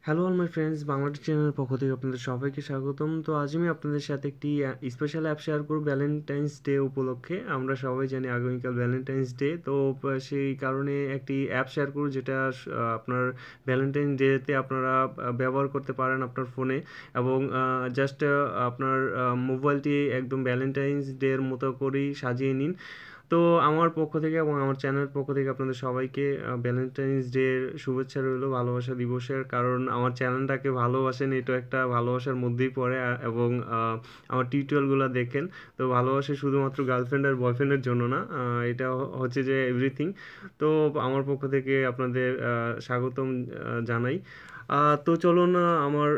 Hello all my friends, Bangladesh চ্যানেলের পক্ষ থেকে আপনাদের সবাইকে স্বাগতম। তো আজ আমি আপনাদের সাথে একটি স্পেশাল অ্যাপ শেয়ার করব ভ্যালেন্টাইন্স ডে উপলক্ষে। আমরা সবাই জানি আগামীকাল ভ্যালেন্টাইন্স ডে। তো সেই কারণে একটি অ্যাপ শেয়ার করব যেটা আপনার ভ্যালেন্টাইন্স ডেতে আপনারা ব্যবহার করতে পারেন আপনার ফোনে, এবং জাস্ট আপনার মোবাইলটি একদম ভ্যালেন্টাইন্স ডের মতো করেই সাজিয়ে নিন। তো আমার পক্ষ থেকে এবং আমার চ্যানেলের পক্ষ থেকে আপনাদের সবাইকে ভ্যালেন্টাইন্স ডের শুভেচ্ছা রইলো, ভালোবাসা দিবসের। কারণ আমার চ্যানেলটাকে ভালোবাসেন, এটা একটা ভালোবাসার মধ্যেই পড়ে। এবং আমার টিউটোরিয়ালগুলো দেখেন। তো ভালোবাসা শুধুমাত্র গার্লফ্রেন্ড আর বয়ফ্রেন্ডের জন্য না, এটা হচ্ছে যে এভরিথিং। তো আমার পক্ষ থেকে আপনাদের স্বাগতম জানাই। তো চলুন আমার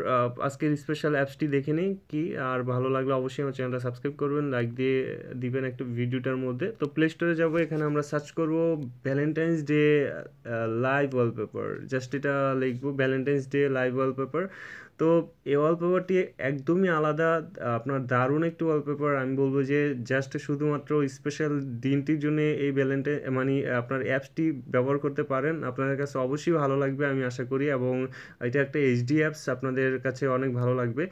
আজকের স্পেশাল অ্যাপসটি দেখে নিই কি। আর ভালো লাগলে অবশ্যই আমার চ্যানেলটা সাবস্ক্রাইব করবেন, লাইক দিয়ে দিবেন একটা ভিডিওটার মধ্যে। তো প্লে স্টোরে যাবো, এখানে আমরা সার্চ করব Valentine's day live wallpaper. Just এটা লিখবো ভ্যালেন্টাইন্স ডে লাইভ ওয়ালপেপার। তো এই ওয়ালপেপারটি একদমই আলাদা, আপনার দারুণ একটি ওয়ালপেপার। আমি বলবো যে জাস্ট শুধুমাত্র স্পেশাল দিনটির জন্য এই মানে আপনার অ্যাপসটি ব্যবহার করতে পারেন। আপনাদের কাছে অবশ্যই ভালো লাগবে আমি আশা করি, এবং এটা একটা এইচডি অ্যাপস, আপনাদের কাছে অনেক ভালো লাগবে।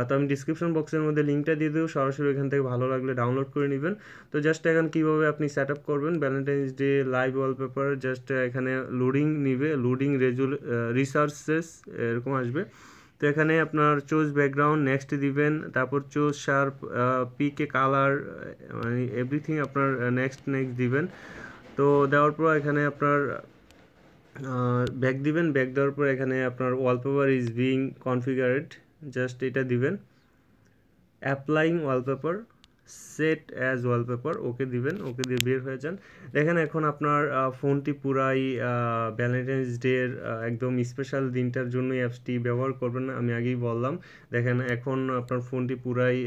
তো আমি ডিসক্রিপশন বক্সের মধ্যে লিঙ্কটা দিয়ে দেবো, সরাসরি এখান থেকে ভালো লাগলে ডাউনলোড করে নেবেন। তো জাস্ট এখন কীভাবে আপনি সেট আপ করবেন Valentine's day live wallpaper, just এখানে লোডিং নিবে, লোডিং রিসার্চেস এরকম আসবে। তো এখানে আপনার চুজ ব্যাকগ্রাউন্ড নেক্সট দিবেন, তারপর চুজ শার্প পিকে কালার, মানে এভরিথিং আপনার নেক্সট দিবেন। তো দেওয়ার পর এখানে আপনার ব্যাক দিবেন। ব্যাক দেওয়ার পর এখানে আপনার wallpaper is being configured, just এটা দিবেন। Applying wallpaper, set as wallpaper, okay দিবেন। ওকে দিয়ে বের হয়ে যান। দেখেন এখন আপনার ফোনটি পুরাই ভ্যালেন্টাইন্স ডের একদম স্পেশাল দিনটার জন্য অ্যাপসটি ব্যবহার করবেন, আমি আগেই বললাম। দেখেন এখন আপনার ফোনটি পুরাই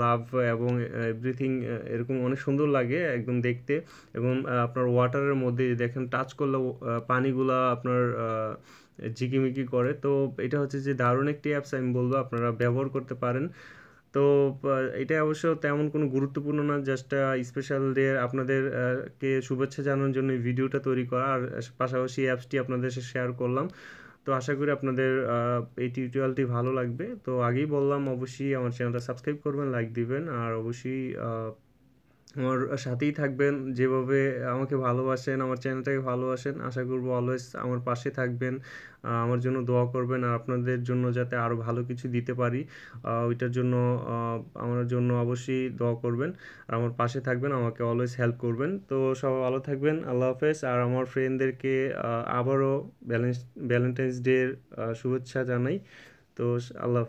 লাভ এবং এভরিথিং এরকম অনেক সুন্দর লাগে একদম দেখতে। এবং আপনার ওয়াটারের মধ্যে দেখেন টাচ করলে পানিগুলা আপনার ঝিকিমিকি করে। তো এটা হচ্ছে যে দারুণ একটি অ্যাপস, আমি বলবো আপনারা ব্যবহার করতে পারেন। তো এটা অবশ্য তেমন কোনো গুরুত্বপূর্ণ না, জাস্ট স্পেশাল ডে আপনাদের কে শুভেচ্ছা জানানোর জন্য এই ভিডিওটা তৈরি করা, আর পাশাপাশি অ্যাপসটি আপনাদের সাথে শেয়ার করলাম। তো আশা করি আপনাদের এই টিউটোরিয়ালটি ভালো লাগবে। তো আগেই বললাম অবশ্যই আমার চ্যানেলটা সাবস্ক্রাইব করবেন, লাইক দিবেন, আর অবশ্যই আমার সাথেই থাকবেন। যেভাবে আমাকে ভালোবাসেন, আমার চ্যানেলটাকে ভালোবাসেন, আশা করবো অলওয়েজ আমার পাশে থাকবেন, আমার জন্য দোয়া করবেন, আর আপনাদের জন্য যাতে আরও ভালো কিছু দিতে পারি ওইটার জন্য আমার জন্য অবশ্যই দোয়া করবেন, আর আমার পাশে থাকবেন, আমাকে অলওয়েজ হেল্প করবেন। তো সবাই ভালো থাকবেন, আল্লাহ হাফেজ। আর আমার ফ্রেন্ডদেরকে আবারও ভ্যালেন্টাইন্স ডের শুভেচ্ছা জানাই। তো আল্লাহ